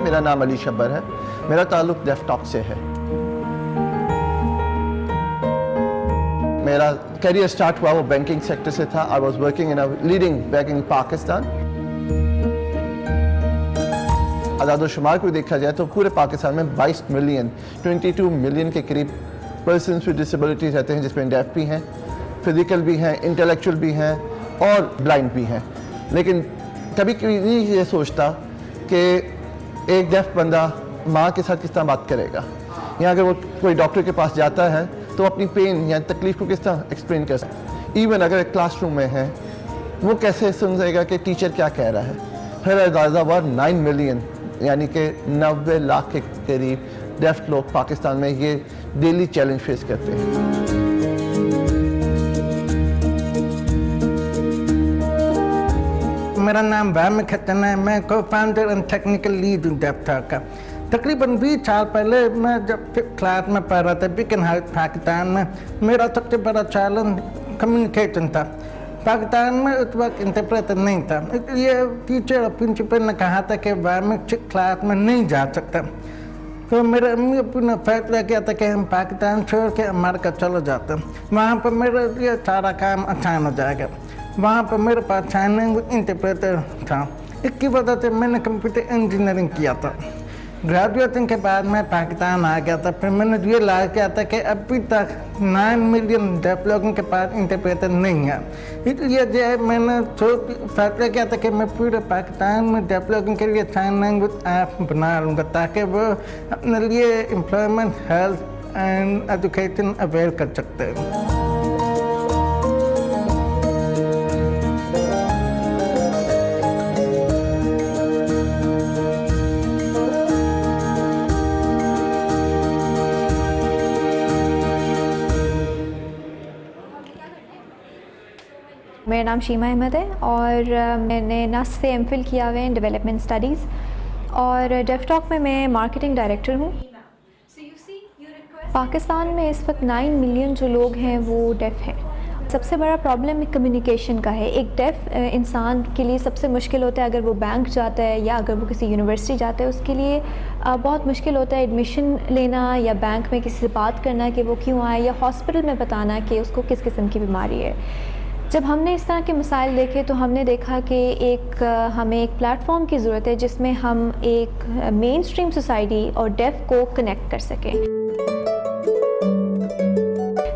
मेरा नाम अली शब्बर है। मेरा ताल्लुक डेफटॉक से है। मेरा करियर स्टार्ट हुआ वो बैंकिंग सेक्टर से था। I was working in a leading bank in Pakistan. आदाद-ओ-शुमार को देखा जाए तो पूरे पाकिस्तान में 22 मिलियन 22 मिलियन के करीब पर्सन्स विद डिसेबिलिटीज रहते हैं, जिसमें डेफ भी हैं, फिजिकल भी हैं, इंटेलेक्चुअल भी हैं और ब्लाइंड भी हैं। लेकिन कभी कभी नहीं ये सोचता कि एक डेफ बंदा माँ के साथ किस तरह बात करेगा, या अगर वो कोई डॉक्टर के पास जाता है तो अपनी पेन या तकलीफ को किस तरह एक्सप्लेन कर सकता। इवन अगर क्लासरूम में है वो कैसे समझेगा कि टीचर क्या कह रहा है। फिर अंदाज़ा हुआ 9 मिलियन यानी कि 90 लाख के करीब डेफ लोग पाकिस्तान में ये डेली चैलेंज फेस करते हैं। मेरा नाम वैम खतन है। मैं को फाउंडर एंड टेक्निकल लीड हूँ डेफटॉक का। तकरीबन 20 साल पहले मैं जब 5th क्लास में पढ़ रहा था बीकन हाउस पाकिस्तान में, मेरा सबसे बड़ा चैलेंज कम्युनिकेशन था। पाकिस्तान में उस वक्त इंटरप्रेटर नहीं था, इसलिए टीचर और प्रिंसिपल ने कहा था कि वैम 6th क्लास में नहीं जा सकता। तो मेरे अम्मी अब्बू ने फैसला किया था कि हम पाकिस्तान छोड़ के अमेरिका चले जाते, वहाँ पर मेरे लिए सारा काम आसान हो जाएगा। वहाँ पर मेरे पास साइन लैंग्वेज इंटरप्रेटर था। इसकी वजह से मैंने कंप्यूटर इंजीनियरिंग किया था। ग्रेजुएशन के बाद मैं पाकिस्तान आ गया था। फिर मैंने रियलाइज किया था कि अभी तक 9 मिलियन डेफ लोगों के पास इंटरप्रेटर नहीं है। इसलिए जो मैंने फैसला किया था कि मैं पूरे पाकिस्तान में डेफ लोगों के लिए साइन लैंग्वेज ऐप बना लूँगा, ताकि वो अपने लिए employment, health and education avail कर सकते हैं। मेरा नाम शीमा अहमद है और मैंने नस से एमफिल किया हुआ है इन डेवलपमेंट स्टडीज़ और डेफटॉक में मैं मार्केटिंग डायरेक्टर हूँ। पाकिस्तान में इस वक्त 9 मिलियन जो लोग हैं वो डेफ़ हैं। सबसे बड़ा प्रॉब्लम कम्युनिकेशन का है। एक डेफ़ इंसान के लिए सबसे मुश्किल होता है अगर वो बैंक जाता है या अगर वो किसी यूनिवर्सिटी जाता है, उसके लिए बहुत मुश्किल होता है एडमिशन लेना या बैंक में किसी से बात करना कि वो क्यों आए, या हॉस्पिटल में बताना कि उसको किस किस्म की बीमारी है। जब हमने इस तरह के मसाइल देखे तो हमने देखा कि हमें एक प्लेटफॉर्म की ज़रूरत है जिसमें हम एक मेन स्ट्रीम सोसाइटी और डेफ़ को कनेक्ट कर सकें।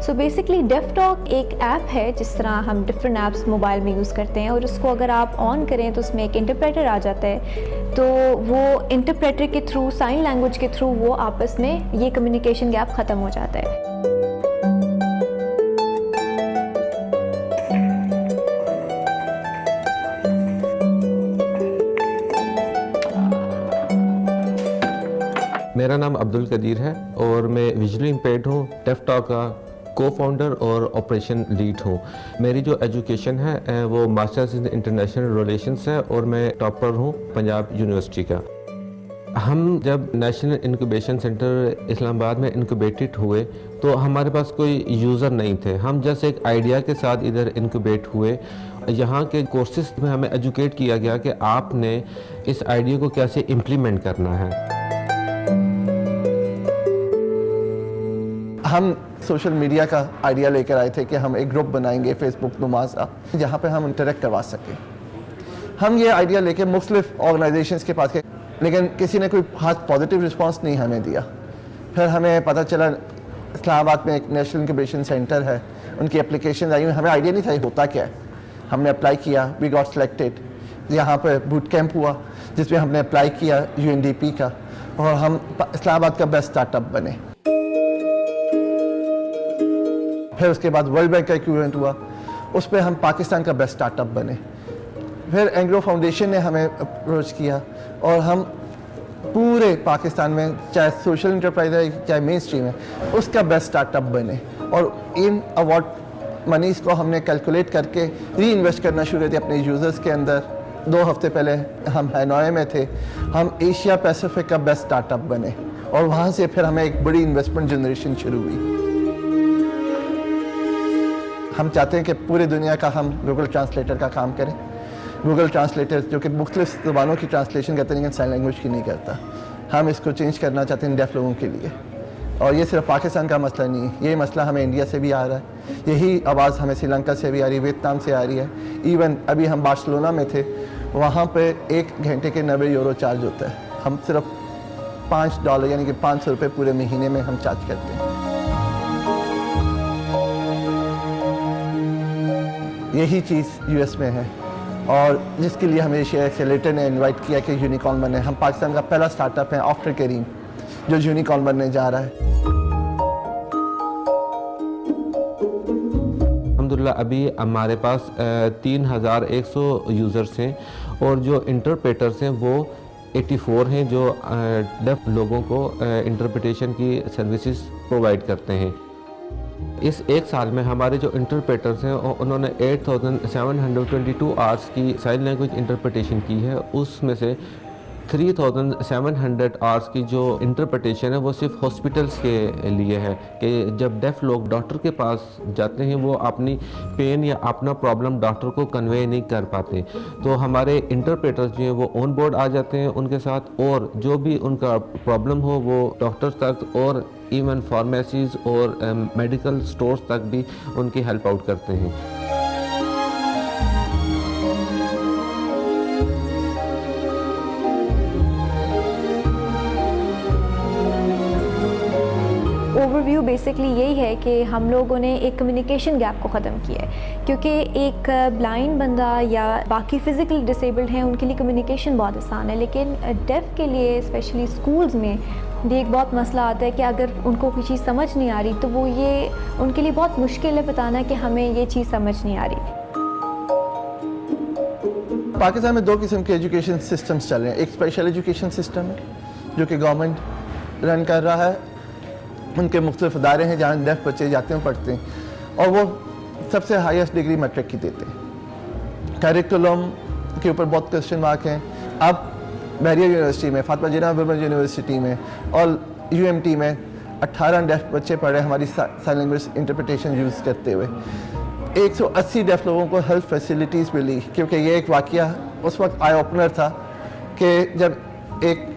सो बेसिकली डेफटॉक एक ऐप है, जिस तरह हम डिफरेंट ऐप्स मोबाइल में यूज़ करते हैं, और उसको अगर आप ऑन करें तो उसमें एक इंटरप्रेटर आ जाता है। तो वो इंटरप्रेटर के थ्रू, साइन लैंग्वेज के थ्रू वो आपस में ये कम्युनिकेशन गैप ख़त्म हो जाता है। मेरा नाम अब्दुल कदीर है और मैं विजुअली इम्पेयर्ड हूँ। डेफटॉक का को-फाउंडर और ऑपरेशन लीड हूँ। मेरी जो एजुकेशन है वो मास्टर्स इन इंटरनेशनल रिलेशंस है और मैं टॉपर हूँ पंजाब यूनिवर्सिटी का। हम जब नेशनल इंक्यूबेशन सेंटर इस्लामाबाद में इंक्यूबेटेड हुए तो हमारे पास कोई यूज़र नहीं थे। हम जैसे एक आइडिया के साथ इधर इंक्यूबेट हुए। यहाँ के कोर्सेज में हमें एजुकेट किया गया कि आपने इस आइडिया को कैसे इम्प्लीमेंट करना है। हम सोशल मीडिया का आइडिया लेकर आए थे कि हम एक ग्रुप बनाएंगे फेसबुक नुमा सा, जहाँ पे हम इंटरेक्ट करवा सकें। हम ये आइडिया लेके मुख्तलिफ ऑर्गेनाइजेशंस के पास गए, लेकिन किसी ने कोई खास पॉजिटिव रिस्पांस नहीं हमें दिया। फिर हमें पता चला इस्लामाबाद में एक नेशनल इंक्यूबेशन सेंटर है, उनकी एप्लीकेशन आई। हमें आइडिया नहीं था होता क्या है। हमने अप्लाई किया, वी गॉट सिलेक्टेड। यहाँ पर बूट कैंप हुआ जिसमें हमने अप्लाई किया UNDP का, और हम इस्लामाबाद का बेस्ट स्टार्टअप बने। फिर उसके बाद वर्ल्ड बैंक का एक इवेंट हुआ, उस पर हम पाकिस्तान का बेस्ट स्टार्टअप बने। फिर एंग्रो फाउंडेशन ने हमें अप्रोच किया और हम पूरे पाकिस्तान में, चाहे सोशल इंटरप्राइज है चाहे मेन स्ट्रीम है, उसका बेस्ट स्टार्टअप बने और इन अवार्ड मनीस को हमने कैलकुलेट करके री इन्वेस्ट करना शुरू किया अपने यूज़र्स के अंदर। 2 हफ्ते पहले हम हैनोई में थे, हम एशिया पैसिफिक का बेस्ट स्टार्टअप बने और वहाँ से फिर हमें एक बड़ी इन्वेस्टमेंट जनरेशन शुरू हुई। हम चाहते हैं कि पूरी दुनिया का हम गूगल ट्रांसलेटर का काम करें। गूगल ट्रांसलेटर जो कि मुख्तलिफ ज़बानों की ट्रांसलेशन करते हैं लेकिन साइन लैंग्वेज की नहीं करता, हम इसको चेंज करना चाहते हैं डेफ लोगों के लिए। और ये सिर्फ पाकिस्तान का मसला नहीं है, ये मसला हमें इंडिया से भी आ रहा है, यही आवाज़ हमें श्रीलंका से भी आ रही है, वियतनाम से आ रही है। इवन अभी हम बार्सिलोना में थे, वहाँ पे 1 घंटे के 90 यूरो चार्ज होता है, हम सिर्फ $5 यानी कि 500 रुपये पूरे महीने में हम चार्ज करते हैं। यही चीज़ यूएस में है और जिसके लिए हमें एशिया एक्सेलेरेटर ने इनवाइट किया कि यूनिकॉर्न बने। हम पाकिस्तान का पहला स्टार्टअप है आफ्टर करीम जो यूनिकॉर्न बनने जा रहा है। अल्हम्दुलिल्लाह अभी हमारे पास 3100 यूज़र्स हैं और जो इंटरप्रेटर्स हैं वो 84 हैं जो डेफ लोगों को इंटरप्रिटेशन की सर्विसेज प्रोवाइड करते हैं। इस 1 साल में हमारे जो इंटरप्रेटर्स हैं उन्होंने 8722 आवर्स की साइन लैंग्वेज इंटरप्रिटेशन की है। उसमें से 3700 आवर्स की जो इंटरप्रिटेशन है वो सिर्फ हॉस्पिटल्स के लिए है कि जब डेफ लोग डॉक्टर के पास जाते हैं वो अपनी पेन या अपना प्रॉब्लम डॉक्टर को कन्वे नहीं कर पाते, तो हमारे इंटरप्रेटर्स जो हैं वो ऑन बोर्ड आ जाते हैं उनके साथ और जो भी उनका प्रॉब्लम हो वो डॉक्टर्स तक और इवन फार्मेसीज़ और मेडिकल स्टोर्स तक भी उनकी हेल्प आउट करते हैं। ओवरव्यू बेसिकली यही है कि हम लोगों ने एक कम्युनिकेशन गैप को ख़त्म किया है, क्योंकि एक ब्लाइंड बंदा या बाकी फ़िज़िकली डिसेबल्ड हैं उनके लिए कम्युनिकेशन बहुत आसान है, लेकिन डेफ के लिए स्पेशली स्कूल्स में भी एक बहुत मसला आता है कि अगर उनको कोई चीज़ समझ नहीं आ रही तो वो ये उनके लिए बहुत मुश्किल है बताना कि हमें ये चीज़ समझ नहीं आ रही। पाकिस्तान में 2 किस्म के एजुकेशन सिस्टम्स चल रहे हैं। एक स्पेशल एजुकेशन सिस्टम है जो कि गवर्नमेंट रन कर रहा है, उनके मुख्तलिफ अदारे हैं जहाँ डेफ बच्चे जाते हैं पढ़ते हैं और वो सबसे हाईएस्ट डिग्री मैट्रिक की देते हैं। करिकुलम के ऊपर बहुत क्वेश्चन मार्क हैं। अब बहरिया यूनिवर्सिटी में, फातिमा जिन्ना वुमेन यूनिवर्सिटी में और यूएमटी में 18 डेफ बच्चे पढ़े हमारी साइन लैंग्वेज इंटरप्रिटेशन यूज़ करते हुए। 180 डेफ लोगों को हेल्थ फैसिलिटीज़ मिली, क्योंकि ये एक वाक़या उस वक्त आई ओपनर था कि जब एक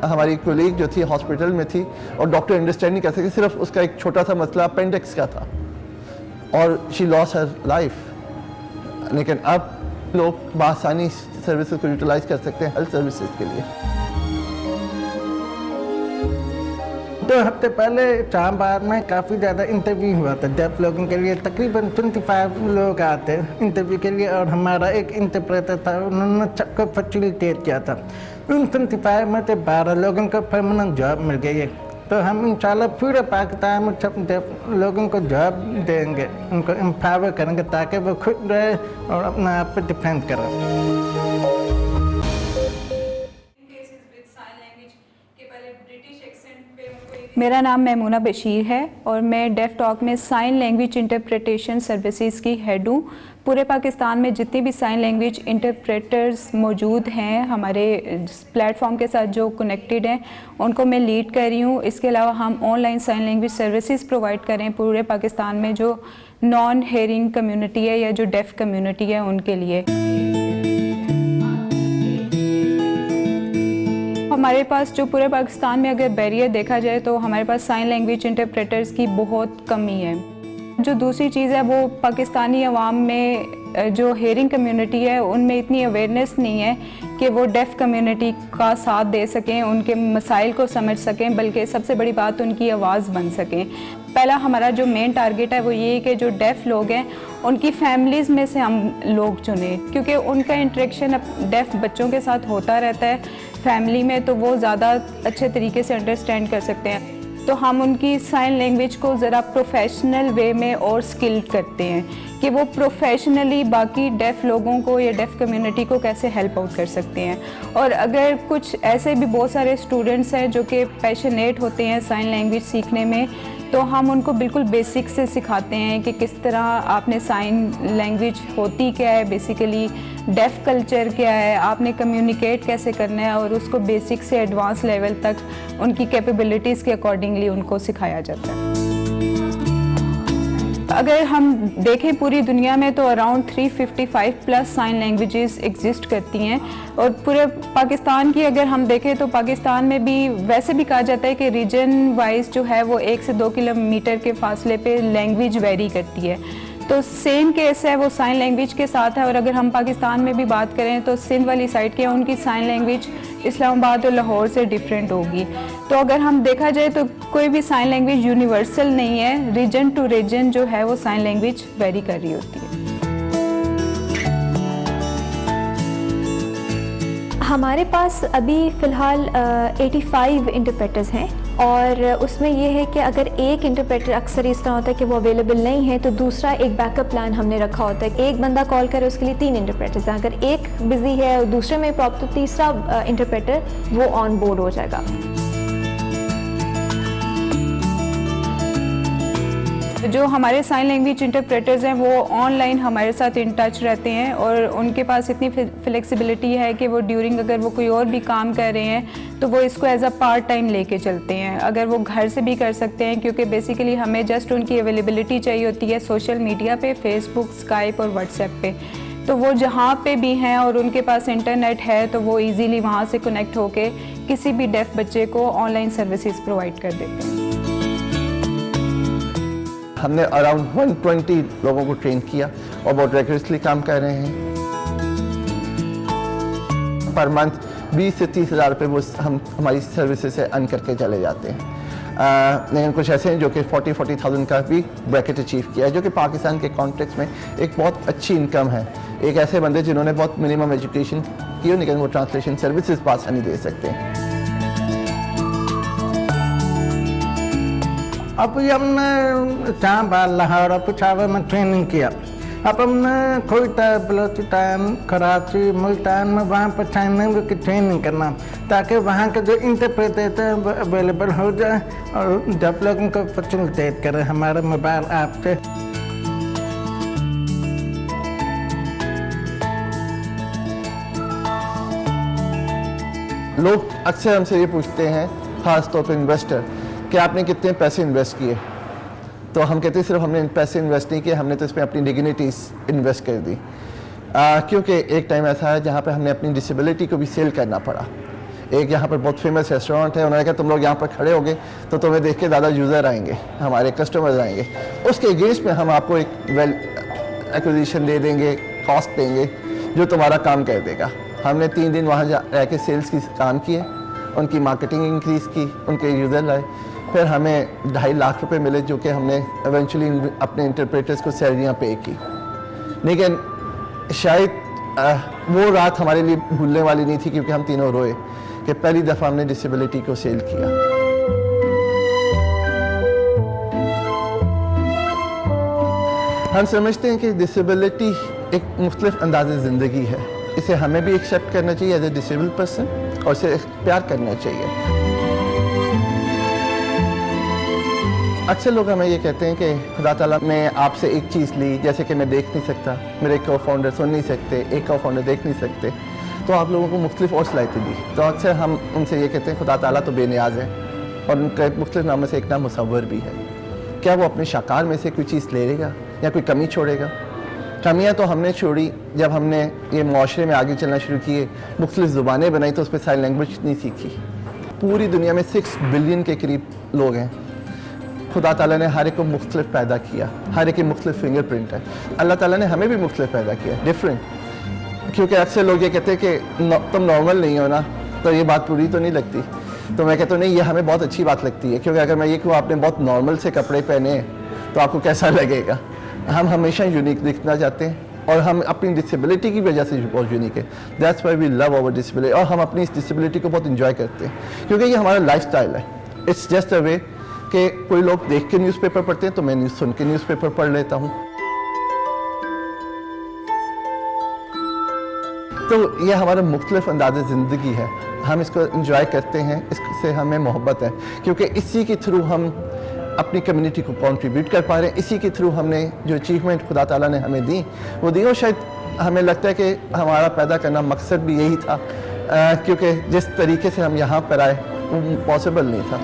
हमारी कोलीग जो थी हॉस्पिटल में थी और डॉक्टर अंडरस्टैंड नहीं कर सके, सिर्फ उसका एक छोटा सा मसला अपेंडिक्स का था और शी लॉस हर लाइफ। लेकिन अब लोग बआसानी सर्विसेज को यूटिलाइज कर सकते हैं हेल्थ सर्विसेज के लिए। 2 हफ्ते पहले इस्लामाबाद में काफ़ी ज़्यादा इंटरव्यू हुआ था डेफ लोगों के लिए। तकरीबन 25 लोग आते इंटरव्यू के लिए और हमारा एक इंटरप्रेटर था, उन्होंने सबको फैसिलिटेट किया था। उन 25 में से 12 लोगों को परमानेंट जॉब मिल गई है। तो हम इंशाल्लाह पूरे पाकिस्तान में सब डेफ लोगों को जॉब देंगे, उनको एम्पावर करेंगे ताकि वो खुद रहे और अपना आप पे डिपेंड करें। मेरा नाम मैमूना बशीर है और मैं डेफ टॉक में साइन लैंग्वेज इंटरप्रिटेशन सर्विसेज की हेड हूँ। पूरे पाकिस्तान में जितने भी साइन लैंग्वेज इंटरप्रेटर्स मौजूद हैं हमारे प्लेटफॉर्म के साथ जो कनेक्टेड हैं उनको मैं लीड कर रही हूँ। इसके अलावा हम online sign language services provide करें पूरे पाकिस्तान में जो नॉन हेयरिंग कम्युनिटी है या जो डेफ कम्युनिटी है उनके लिए। हमारे पास जो पूरे पाकिस्तान में अगर बैरियर देखा जाए तो हमारे पास साइन लैंग्वेज इंटरप्रेटर्स की बहुत कमी है। जो दूसरी चीज़ है वो पाकिस्तानी अवाम में जो हेयरिंग कम्युनिटी है उनमें इतनी अवेयरनेस नहीं है कि वो डेफ कम्युनिटी का साथ दे सकें, उनके मसाइल को समझ सकें, बल्कि सबसे बड़ी बात उनकी आवाज़ बन सकें। पहला हमारा जो मेन टारगेट है वो ये है कि जो डेफ लोग हैं उनकी फैमिलीज़ में से हम लोग चुनें, क्योंकि उनका इंटरेक्शन डेफ बच्चों के साथ होता रहता है फैमिली में, तो वो ज़्यादा अच्छे तरीके से अंडरस्टैंड कर सकते हैं। तो हम उनकी साइन लैंग्वेज को ज़रा प्रोफेशनल वे में और स्किल्ड करते हैं कि वो प्रोफेशनली बाकी डेफ लोगों को या डेफ कम्युनिटी को कैसे हेल्प आउट कर सकते हैं। और अगर कुछ ऐसे भी बहुत सारे स्टूडेंट्स हैं जो कि पैशनेट होते हैं साइन लैंग्वेज सीखने में, तो हम उनको बिल्कुल बेसिक से सिखाते हैं कि किस तरह आपने साइन लैंग्वेज होती क्या है, बेसिकली डेफ कल्चर क्या है, आपने कम्युनिकेट कैसे करना है, और उसको बेसिक से एडवांस लेवल तक उनकी कैपेबिलिटीज़ के अकॉर्डिंगली उनको सिखाया जाता है। अगर हम देखें पूरी दुनिया में तो around 355 plus sign languages exist करती हैं, और पूरे पाकिस्तान की अगर हम देखें तो पाकिस्तान में भी वैसे भी कहा जाता है कि रीजन वाइज जो है वो 1 से 2 किलोमीटर के फासले पे लैंग्वेज वेरी करती है। तो सेम केस है वो साइन लैंग्वेज के साथ है। और अगर हम पाकिस्तान में भी बात करें तो सिंध वाली साइड के उनकी साइन लैंग्वेज इस्लामाबाद और लाहौर से डिफरेंट होगी। तो अगर हम देखा जाए तो कोई भी साइन लैंग्वेज यूनिवर्सल नहीं है, रीजन टू रीजन जो है वो साइन लैंग्वेज वेरी कर रही होती है। हमारे पास अभी फ़िलहाल 85 इंटरप्रेटर्स हैं, और उसमें ये है कि अगर एक इंटरप्रेटर, अक्सर इस तरह होता है कि वो अवेलेबल नहीं है तो दूसरा एक बैकअप प्लान हमने रखा होता है। एक बंदा कॉल करे उसके लिए 3 इंटरप्रेटर्स हैं, अगर एक बिज़ी है और दूसरे में प्रॉब्लम तो तीसरा इंटरप्रेटर वो ऑन बोर्ड हो जाएगा। जो हमारे साइन लैंग्वेज इंटरप्रेटर्स हैं वो ऑनलाइन हमारे साथ इन टच रहते हैं, और उनके पास इतनी फ्लेक्सिबिलिटी है कि वो ड्यूरिंग अगर वो कोई और भी काम कर रहे हैं तो वो इसको एज अ पार्ट टाइम लेके चलते हैं। अगर वो घर से भी कर सकते हैं, क्योंकि बेसिकली हमें जस्ट उनकी अवेलेबिलिटी चाहिए होती है सोशल मीडिया पे, फेसबुक, स्काइप और व्हाट्सएप पे। तो वो जहाँ पे भी हैं और उनके पास इंटरनेट है तो वो इजीली वहाँ से कनेक्ट होके किसी भी डेफ बच्चे को ऑनलाइन सर्विसेज प्रोवाइड कर देते हैं। हमने अराउंड 120 लोगों को ट्रेन किया और बहुत रेगुलरली काम कर रहे हैं। पर मंथ 20 से 30 हज़ार रुपये वो हम हमारी सर्विसेज से अर्न करके चले जाते हैं। लेकिन कुछ ऐसे हैं जो कि 40,000 का भी ब्रैकेट अचीव किया है, जो कि पाकिस्तान के कॉन्टेक्स्ट में एक बहुत अच्छी इनकम है। एक ऐसे बंदे जिन्होंने बहुत मिनिमम एजुकेशन की हो लेकिन वो ट्रांसलेशन सर्विसेज पास नहीं दे सकते हैं। अब हमने जहाँ बार लाहौर पिछावर में ट्रेनिंग किया। अब हमने कोयटा, बलोचिस्तान, कराची, मुल्तान में वहाँ पर साइन लैंग्वेज की ट्रेनिंग करना, ताकि वहाँ के जो इंटरप्रेटर है वो अवेलेबल हो जाए और जब लोगों को फैसिलिटेट करें हमारे मोबाइल ऐप से। लोग अक्सर हमसे ये पूछते हैं, ख़ास तौर पर इन्वेस्टर, कि आपने कितने पैसे इन्वेस्ट किए। तो हम कहते हैं सिर्फ हमने पैसे इन्वेस्ट नहीं किए, हमने तो इसमें अपनी डिग्निटीज़ इन्वेस्ट कर दी। क्योंकि एक टाइम ऐसा है जहाँ पे हमने अपनी डिसेबिलिटी को भी सेल करना पड़ा। एक यहाँ पर बहुत फेमस रेस्टोरेंट है, उन्होंने कहा तुम लोग यहाँ पर खड़े होगे तो तुम्हें देख के ज़्यादा यूज़र आएंगे, हमारे कस्टमर्स आएंगे, उसके अगेंस्ट में हम आपको एक वेल एक्विजिशन दे देंगे, कॉस्ट देंगे जो तुम्हारा काम कर देगा। हमने 3 दिन वहाँ रह के सेल्स की काम किए, उनकी मार्केटिंग इंक्रीज़ की, उनके यूज़र लाए, फिर हमें 2.5 लाख रुपए मिले जो कि हमने एवेंचुअली अपने इंटरप्रेटर्स को सैलरियाँ पे की। लेकिन शायद वो रात हमारे लिए भूलने वाली नहीं थी, क्योंकि हम तीनों रोए कि पहली दफ़ा हमने डिसेबिलिटी को सेल किया। हम समझते हैं कि डिसेबिलिटी एक मुख्तलिफ अंदाज़े ज़िंदगी है, इसे हमें भी एक्सेप्ट करना चाहिए एज ए डिसेबल्ड पर्सन और इसे प्यार करना चाहिए। अक्सर लोग हमें ये कहते हैं कि खुदा ताला ने आपसे एक चीज़ ली, जैसे कि मैं देख नहीं सकता, मेरे को फाउंडर सुन नहीं सकते, एक को फाउंडर देख नहीं सकते, तो आप लोगों को मुख्तलिफ और सलाहियतें दी। तो अक्सर हम उनसे ये कहते हैं खुदा ताला तो बेनियाज है, और उनका मुख्तलिफ नामों से एक नाम मुसव्वर भी है। क्या वो अपने शाकार में से कोई चीज़ ले लेगा या कोई कमी छोड़ेगा? कमियाँ तो हमने छोड़ी जब हमने ये माशरे में आगे चलना शुरू किए, मुख्तलिफ ज़ुबानें बनाई तो उस पर साइन लैंग्वेज नहीं सीखी। पूरी दुनिया में 6 बिलियन के करीब लोग हैं। खुदा ताला ने हर एक को मुख्तलिफ पैदा किया, हर एक की मुख्तलिफ फिंगरप्रिंट है। अल्लाह ताला ने हमें भी मुख्तलिफ पैदा किया, डिफरेंट। क्योंकि अक्सर लोग ये कहते हैं कि तुम नॉर्मल नहीं हो ना, तो ये बात पूरी तो नहीं लगती। तो मैं कहता हूँ नहीं, ये हमें बहुत अच्छी बात लगती है, क्योंकि अगर मैं ये कहूँ आपने बहुत नॉर्मल से कपड़े पहने हैं तो आपको कैसा लगेगा? हम हमेशा यूनिक दिखना चाहते हैं और हम अपनी डिसेबिलिटी की वजह से बहुत यूनिक है। That's why we love our disability, और हम अपनी इस डिसेबिलिटी को बहुत इंजॉय करते हैं, क्योंकि ये हमारा लाइफस्टाइल है। इट्स जस्ट अ वे कि कोई लोग देख के न्यूज़पेपर पढ़ते हैं तो मैं सुन के न्यूज़पेपर पढ़ लेता हूँ। तो ये हमारा मुख्तलिफ अंदाज़े ज़िंदगी है, हम इसको इंजॉय करते हैं, इससे हमें मोहब्बत है, क्योंकि इसी के थ्रू हम अपनी कम्युनिटी को कंट्रीब्यूट कर पा रहे हैं। इसी के थ्रू हमने जो अचीवमेंट खुदा ताला ने हमें दी वो दी, और शायद हमें लगता है कि हमारा पैदा करना मकसद भी यही था, क्योंकि जिस तरीके से हम यहाँ पर आए वो पॉसिबल नहीं था।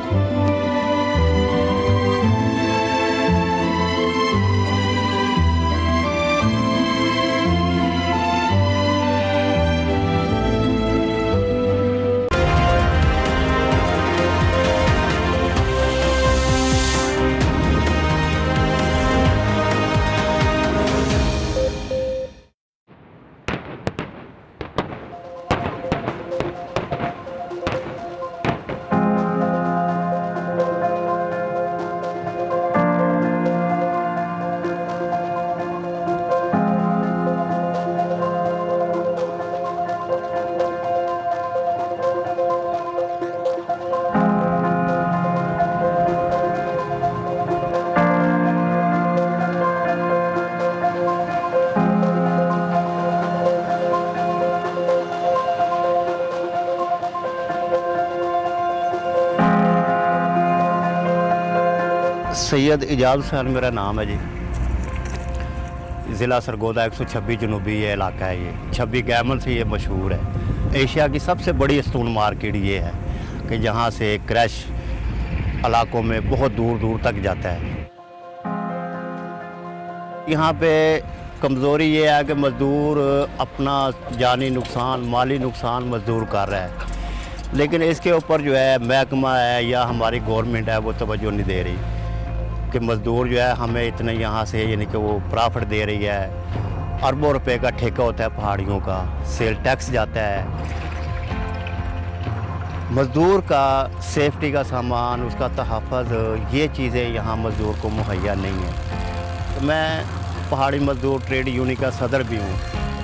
सैयद इजाज़ हुसैन मेरा नाम है जी। ज़िला सरगोदा 126 जनूबी ये इलाका है। ये 26 गैमल से ये मशहूर है। एशिया की सबसे बड़ी स्टोन मार्केट ये है कि जहाँ से क्रैश इलाकों में बहुत दूर दूर तक जाता है। यहाँ पे कमज़ोरी ये है कि मज़दूर अपना जानी नुकसान, माली नुकसान मज़दूर कर रहा है, लेकिन इसके ऊपर जो है महकमा है या हमारी गवर्नमेंट है वो तवज्जो नहीं दे रही कि मज़दूर जो है हमें इतने यहाँ से यानी कि वो प्रॉफिट दे रही है। अरबों रुपए का ठेका होता है पहाड़ियों का, सेल टैक्स जाता है, मज़दूर का सेफ्टी का सामान, उसका तहफ़्फ़ुज़, ये चीज़ें यहाँ मज़दूर को मुहैया नहीं है। तो मैं पहाड़ी मज़दूर ट्रेड यूनियन का सदर भी हूँ,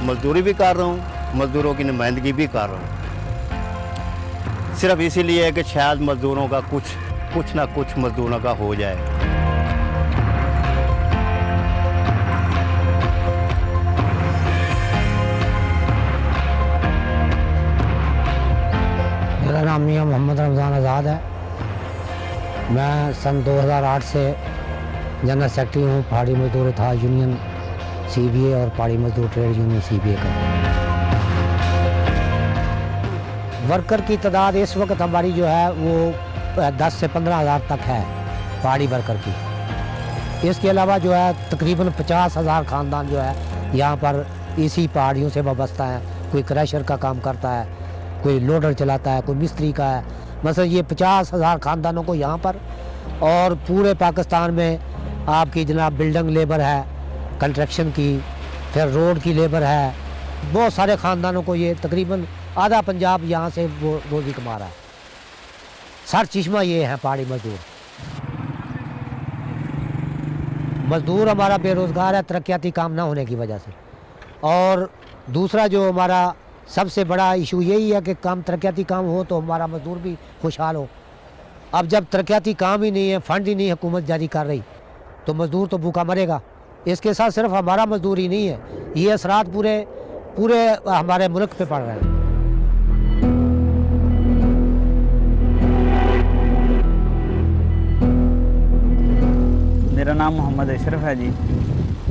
मज़दूरी भी कर रहा हूँ, मज़दूरों की नुमाइंदगी भी कर रहा हूँ, सिर्फ इसीलिए कि शायद मज़दूरों का कुछ ना कुछ मज़दूरों का हो जाए। मेरा नाम मियां मोहम्मद रमज़ान आज़ाद है। मैं सन 2008 से जनरल सेक्रेटरी हूँ पहाड़ी मजदूर था यूनियन CBA और पहाड़ी मजदूर ट्रेड यूनियन CBA का। वर्कर की तादाद इस वक्त हमारी जो है वो 10 से 15 हज़ार तक है पहाड़ी वर्कर की। इसके अलावा जो है तकरीबन 50,000 ख़ानदान जो है यहाँ पर इसी पहाड़ियों से वाबस्ता है। कोई क्रैशर का काम करता है, कोई लोडर चलाता है, कोई मिस्त्री का है। मतलब ये 50,000 ख़ानदानों को यहाँ पर, और पूरे पाकिस्तान में आपकी जनाब बिल्डिंग लेबर है, कंस्ट्रक्शन की, फिर रोड की लेबर है, बहुत सारे ख़ानदानों को ये तकरीबन आधा पंजाब यहाँ से वो रोज़ी कमा रहा है। सर चश्मा ये है पहाड़ी मजदूर। मजदूर हमारा बेरोज़गार है तरक्याती काम ना होने की वजह से, और दूसरा जो हमारा सबसे बड़ा इशू यही है कि काम तरक्याती काम हो तो हमारा मजदूर भी खुशहाल हो। अब जब तरक्याती काम ही नहीं है, फंड ही नहीं हुकूमत जारी कर रही, तो मजदूर तो भूखा मरेगा। इसके साथ सिर्फ हमारा मजदूर ही नहीं है, ये असरात पूरे हमारे मुल्क पे पड़ रहे हैं। मेरा नाम मोहम्मद अशरफ है जी।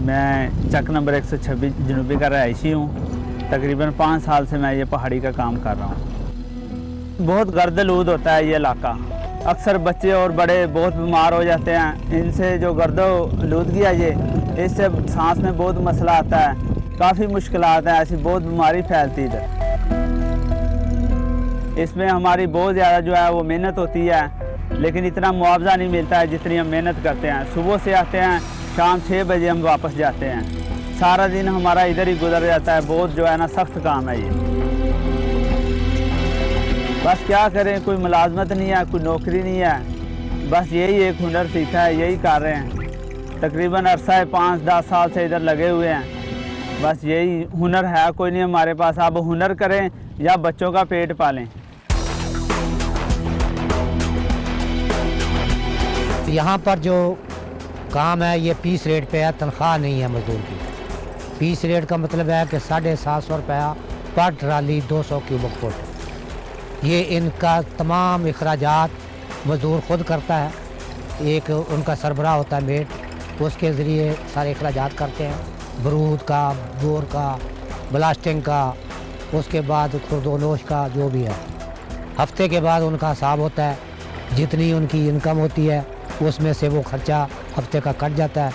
मैं चक नंबर 126 जनूबी का रहायशी हूँ। तकरीबन 5 साल से मैं ये पहाड़ी का काम कर रहा हूँ। बहुत गर्दलूद होता है ये इलाका। अक्सर बच्चे और बड़े बहुत बीमार हो जाते हैं। इनसे जो गर्दलूदगी है ये, इससे सांस में बहुत मसला आता है, काफ़ी मुश्किलात हैं, ऐसी बहुत बीमारी फैलती है। इसमें हमारी बहुत ज़्यादा जो है वो मेहनत होती है, लेकिन इतना मुआवजा नहीं मिलता है जितनी हम मेहनत करते हैं। सुबह से आते हैं, शाम 6 बजे हम वापस जाते हैं। सारा दिन हमारा इधर ही गुजर जाता है। बहुत जो है ना सख्त काम है ये। बस क्या करें, कोई मुलाजमत नहीं है, कोई नौकरी नहीं है, बस यही एक हुनर सीखा है, यही कर रहे हैं। तकरीबन अरसा 5-10 साल से इधर लगे हुए हैं। बस यही हुनर है, कोई नहीं हमारे पास। अब हुनर करें या बच्चों का पेट पालें। यहाँ पर जो काम है ये पीस रेट पे है, तनख्वाह नहीं है मजदूर की। पीस रेट का मतलब है कि 750 रुपया पर ट्राली 200 क्यूबिक फुट। ये इनका तमाम अखराजात मजदूर खुद करता है, एक उनका सरबराह होता है मेट, उसके ज़रिए सारे अखराजात करते हैं, बरूद का, बोर का, ब्लास्टिंग का, उसके बाद खुर्दोनोश का, जो भी है। हफ्ते के बाद उनका हिसाब होता है, जितनी उनकी इनकम होती है उसमें से वो खर्चा हफ्ते का कट जाता है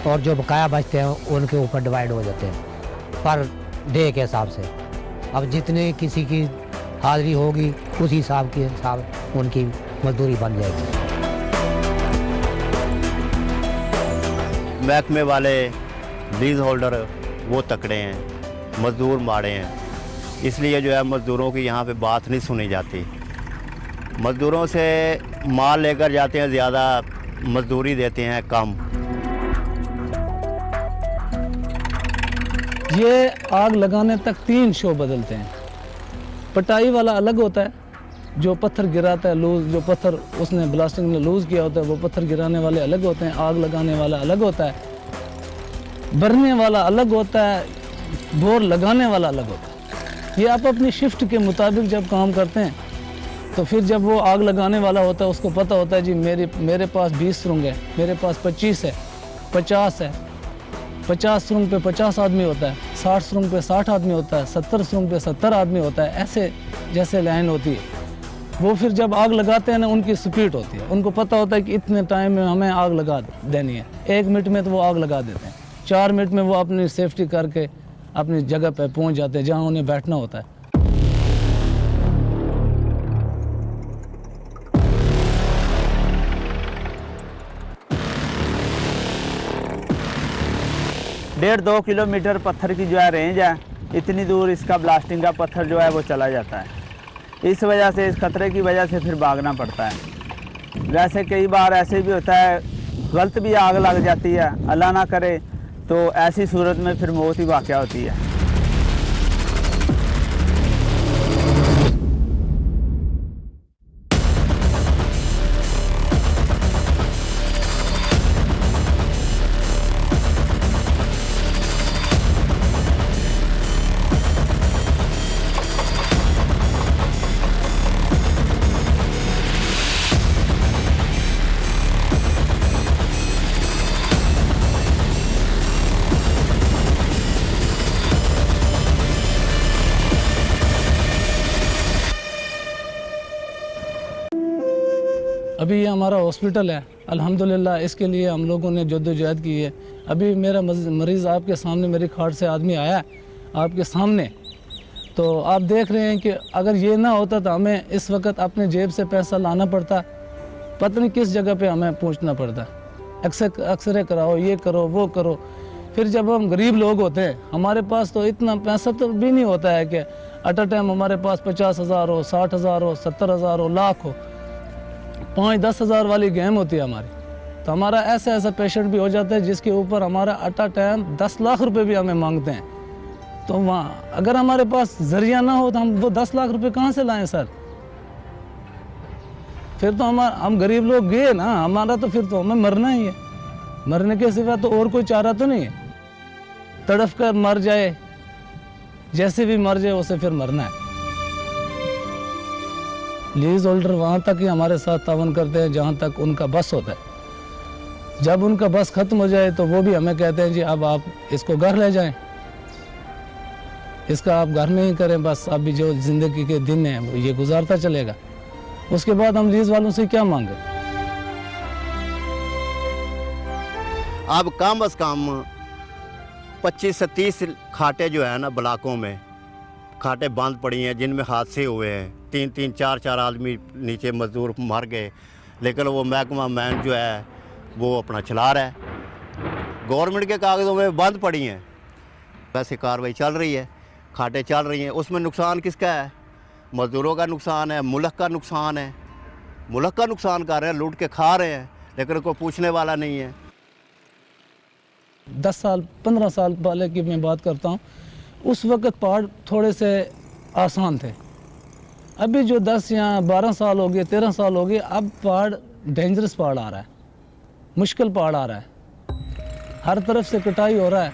और जो बकाया बचते हैं उनके ऊपर डिवाइड हो जाते हैं पर डे के हिसाब से। अब जितने किसी की हाज़िरी होगी उस हिसाब के हिसाब उनकी मजदूरी बन जाएगी। महकमे वाले लीज होल्डर वो तकड़े हैं, मज़दूर माड़े हैं, इसलिए जो है मज़दूरों की यहाँ पे बात नहीं सुनी जाती। मज़दूरों से माल लेकर जाते हैं ज़्यादा, मजदूरी देते हैं कम। ये आग लगाने तक 3 शो बदलते हैं। पटाई वाला अलग होता है, जो पत्थर गिराता है लूज़, जो पत्थर उसने ब्लास्टिंग में लूज़ किया होता है वो पत्थर गिराने वाले अलग होते हैं। आग लगाने वाला अलग होता है, भरने वाला अलग होता है, बोर लगाने वाला अलग होता है। ये आप अपनी शिफ्ट के मुताबिक जब काम करते हैं तो फिर जब वो आग लगाने वाला होता है उसको पता होता है जी मेरे पास 20 सुरंग है, मेरे पास 25 है, 50 है, 50 सुरंग पे 50 आदमी होता है, 60 सुरंग पे 60 आदमी होता है, 70 सुरंग पे 70 आदमी होता है। ऐसे जैसे लाइन होती है वो फिर जब आग लगाते हैं ना उनकी स्पीड होती है, उनको पता होता है कि इतने टाइम में हमें आग लगा देनी है। 1 मिनट में तो वो आग लगा देते हैं, 4 मिनट में वो अपनी सेफ्टी करके अपनी जगह पे पहुंच जाते हैं जहां उन्हें बैठना होता है। डेढ़ 2 किलोमीटर पत्थर की जो है रेंज है, इतनी दूर इसका ब्लास्टिंग का पत्थर जो है वो चला जाता है। इस वजह से, इस खतरे की वजह से फिर भागना पड़ता है। वैसे कई बार ऐसे भी होता है गलत भी आग लग जाती है, अल्लाह ना करे, तो ऐसी सूरत में फिर मौत ही वाक़या होती है। अभी ये हमारा हॉस्पिटल है, अल्हम्दुलिल्लाह इसके लिए हम लोगों ने जद्दोजहद की है। अभी मेरा मरीज़ आपके सामने, मेरी खाट से आदमी आया आपके सामने, तो आप देख रहे हैं कि अगर ये ना होता तो हमें इस वक्त अपने जेब से पैसा लाना पड़ता, पता नहीं किस जगह पे हमें पहुंचना पड़ता। एक्सरे कराओ, ये करो, वो करो। फिर जब हम गरीब लोग होते हैं, हमारे पास तो इतना पैसा तो भी नहीं होता है कि एट अ टाइम हमारे पास 50,000 हो, 60,000 हो, 70,000 हो, लाख हो। 5-10 हज़ार वाली गेम होती है हमारी। तो हमारा ऐसा पेशेंट भी हो जाता है जिसके ऊपर हमारा एट अ टाइम 10 लाख रुपए भी हमें मांगते हैं। तो वहाँ अगर हमारे पास जरिया ना हो तो हम वो 10 लाख रुपए कहाँ से लाएं सर? फिर तो हम गरीब लोग गए ना, हमारा तो फिर तो हमें मरना ही है। मरने के सिवा तो और कोई चारा तो नहीं है। तड़फ कर मर जाए, जैसे भी मर जाए उसे फिर मरना है। लीज होल्डर वहाँ तक ही हमारे साथ तावन करते हैं जहाँ तक उनका बस होता है। जब उनका बस ख़त्म हो जाए तो वो भी हमें कहते हैं जी अब आप इसको घर ले जाएं, इसका आप घर में ही करें, बस अभी जो ज़िंदगी के दिन हैं वो ये गुजारता चलेगा। उसके बाद हम लीज वालों से क्या मांगे? अब कम से कम 25 से 30 खाटे जो है ना ब्लॉकों में खाटे बंद पड़ी हैं जिनमें हादसे हुए हैं। 3-3, 4-4 आदमी नीचे मजदूर मर गए, लेकिन वो महकमा मैन जो है वो अपना चला रहा है। गवर्नमेंट के कागज़ों में बंद पड़ी हैं, वैसे कार्रवाई चल रही है, खाटे चल रही हैं। उसमें नुकसान किसका है? मज़दूरों का नुकसान है, मुल्क का नुकसान है। मुल्क का नुकसान कर रहे हैं, लूट के खा रहे हैं, लेकिन कोई पूछने वाला नहीं है। 10 साल 15 साल पहले की मैं बात करता हूँ, उस वक़्त पहाड़ थोड़े से आसान थे। अभी जो 10 या 12 साल हो गए, 13 साल हो गए, अब पहाड़ डेंजरस पहाड़ आ रहा है, मुश्किल पहाड़ आ रहा है। हर तरफ से कटाई हो रहा है,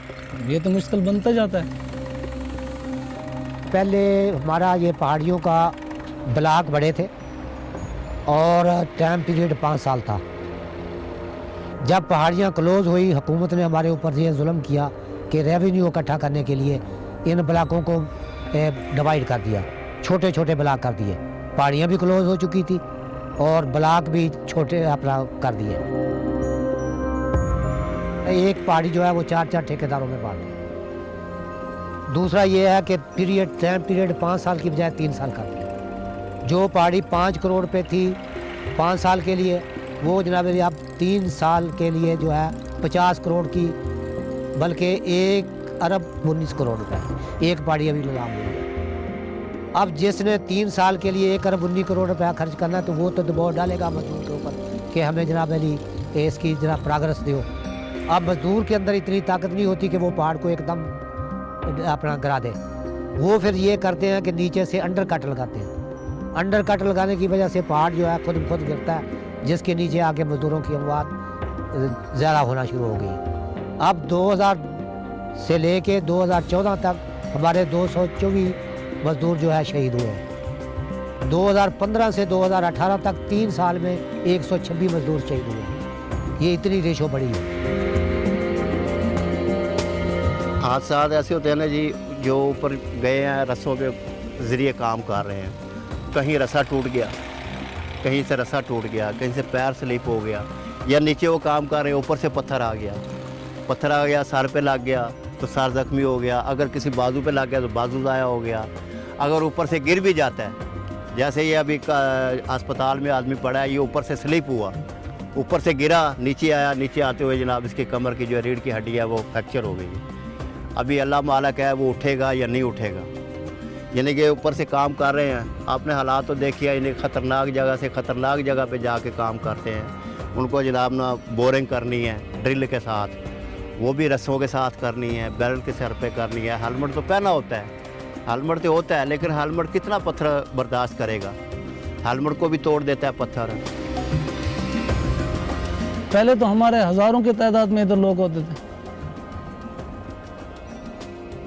ये तो मुश्किल बनता जाता है। पहले हमारा ये पहाड़ियों का ब्लॉक बड़े थे और टाइम पीरियड 5 साल था। जब पहाड़ियाँ क्लोज हुई, हुकूमत ने हमारे ऊपर ये जुल्म किया कि रेवेन्यू इकट्ठा करने के लिए इन ब्लॉकों को डिवाइड कर दिया, छोटे छोटे ब्लॉक कर दिए। पहाड़ियाँ भी क्लोज हो चुकी थी और ब्लॉक भी छोटे अपना कर दिए। एक पहाड़ी जो है वो 4-4 ठेकेदारों में बांट दी। दूसरा ये है कि टाइम पीरियड 5 साल की बजाय 3 साल कर दिया। जो पहाड़ी 5 करोड़ पे थी 5 साल के लिए, वो जनाब अब 3 साल के लिए जो है 50 करोड़ की, बल्कि 1 अरब 19 करोड़ रुपए एक पहाड़ी अभी नीलाम हुई है। अब जिसने 3 साल के लिए 1 अरब 19 करोड़ रुपया खर्च करना है तो वो तो दबाव डालेगा मजदूर के ऊपर कि हमें जनाब अली इसकी जनाब प्रोग्रेस दो। अब मजदूर के अंदर इतनी ताकत नहीं होती कि वो पहाड़ को एकदम अपना गिरा दे। वो फिर ये करते हैं कि नीचे से अंडर कट लगाते हैं। अंडर कट लगाने की वजह से पहाड़ जो है खुद गिरता है, जिसके नीचे आके मजदूरों की अमवात ज़्यादा होना शुरू हो गई। अब 2000 से लेके 2014 तक हमारे 224 मजदूर जो है शहीद हुए हैं। 2015 से 2018 तक 3 साल में 126 मजदूर शहीद हुए हैं। ये इतनी रेशो बढ़ी है। हादसा ऐसे होते हैं ना जी, जो ऊपर गए हैं रस्सों के ज़रिए काम कर रहे हैं, कहीं रस्सा टूट गया, कहीं से रस्सा टूट गया, कहीं से पैर स्लिप हो गया, या नीचे वो काम कर रहे हैं ऊपर से पत्थर आ गया, सर पे लग गया तो सर ज़ख्मी हो गया, अगर किसी बाजू पे लग गया तो बाजू ज़ाया हो गया, अगर ऊपर से गिर भी जाता है, जैसे ये अभी अस्पताल में आदमी पड़ा है, ये ऊपर से स्लिप हुआ, ऊपर से गिरा, नीचे आया, नीचे आते हुए जनाब इसकी कमर की जो रीढ़ की हड्डी है वो फ्रैक्चर हो गई। अभी अल्लाह मालिक है वो उठेगा या नहीं उठेगा, यानी कि ऊपर से काम कर रहे हैं। आपने हालात तो देखिए, यानी ख़तरनाक जगह से ख़तरनाक जगह पे जाके काम करते हैं। उनको जनाब ना बोरिंग करनी है ड्रिल के साथ, वो भी रस्सों के साथ करनी है, बेल्ट के सर पे करनी है। हेलमेट तो पहना होता है, हेलमेट तो होता है, लेकिन हेलमेट कितना पत्थर बर्दाश्त करेगा, हेलमेट को भी तोड़ देता है पत्थर। पहले तो हमारे हज़ारों की तादाद में इधर लोग होते थे,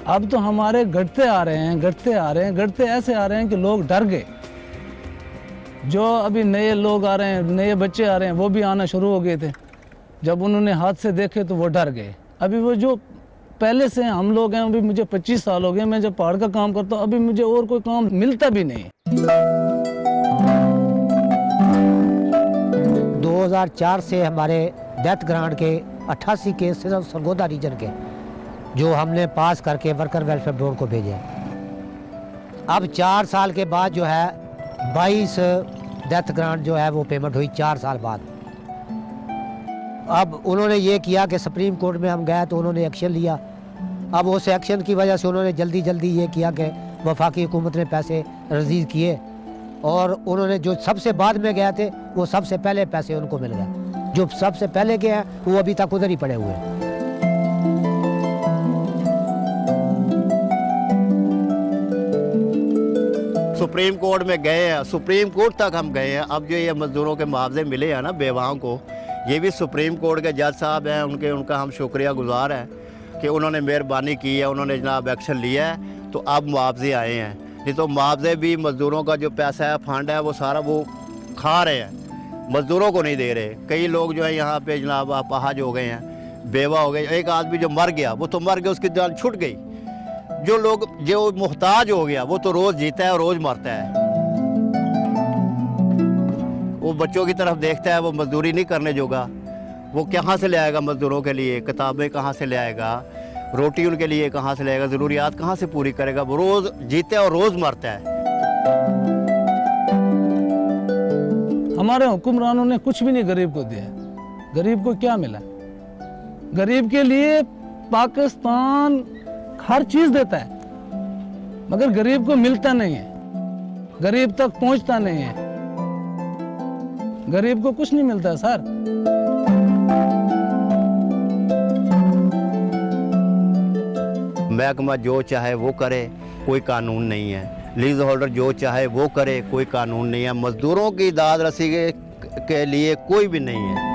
अब तो हमारे घटते ऐसे आ रहे हैं कि लोग डर गए। जो अभी नए लोग आ रहे हैं, नए बच्चे आ रहे हैं, वो भी आना शुरू हो गए थे। जब उन्होंने हादसे देखे तो वो डर गए। अभी वो जो पहले से हम लोग हैं, अभी मुझे 25 साल हो गए, मैं जब पहाड़ का काम करता हूँ, अभी मुझे और कोई काम मिलता भी नहीं। 2004 से हमारे डेथ ग्रांट के 88 केस सिर्फ सरगोदा रीजन के जो हमने पास करके वर्कर वेलफेयर बोर्ड को भेजे। अब 4 साल के बाद जो है 22 डेथ ग्रांट जो है वो पेमेंट हुई 4 साल बाद। अब उन्होंने ये किया कि सुप्रीम कोर्ट में हम गए तो उन्होंने एक्शन लिया। अब उस एक्शन की वजह से उन्होंने जल्दी ये किया कि वफाकी हुकूमत ने पैसे रजीज़ किए, और उन्होंने जो सबसे बाद में गए थे वो सबसे पहले पैसे उनको मिल गए। जो सबसे पहले गए हैं वो अभी तक उधर ही पड़े हुए हैं। सुप्रीम कोर्ट में गए हैं, सुप्रीम कोर्ट तक हम गए हैं। अब जो ये मज़दूरों के मुआवजे मिले हैं ना बेवाओं को, ये भी सुप्रीम कोर्ट के जज साहब हैं, उनका हम शुक्रिया गुजार हैं कि उन्होंने मेहरबानी की है, उन्होंने जनाब एक्शन लिया है, तो अब मुआवजे आए हैं। नहीं तो मुआवजे भी मज़दूरों का जो पैसा है, फंड है, वो सारा वो खा रहे हैं, मज़दूरों को नहीं दे रहे। कई लोग जो है यहाँ पे जनाब अपाहज हो गए हैं, बेवा हो गए। एक आदमी जो मर गया वो तो मर गया, उसकी जान छूट गई। जो मुहताज हो गया वो तो रोज़ जीता है और रोज़ मरता है। वो बच्चों की तरफ देखता है, वो मजदूरी नहीं करने जोगा। वो कहाँ से ले आएगा मज़दूरों के लिए? किताबें कहाँ से ले आएगा? रोटी उनके लिए कहाँ से लाएगा? ज़रूरियात कहाँ से पूरी करेगा? वो रोज़ जीता है और रोज़ मरता है। हमारे हुक्मरानों ने कुछ भी नहीं गरीब को दिया। गरीब को क्या मिला? गरीब के लिए पाकिस्तान हर चीज देता है, मगर गरीब को मिलता नहीं है, गरीब तक पहुंचता नहीं है। गरीब को कुछ नहीं मिलता सर। महकमा जो चाहे वो करे, कोई कानून नहीं है। लीज होल्डर जो चाहे वो करे, कोई कानून नहीं है। मजदूरों की दाद रसी के लिए कोई भी नहीं है।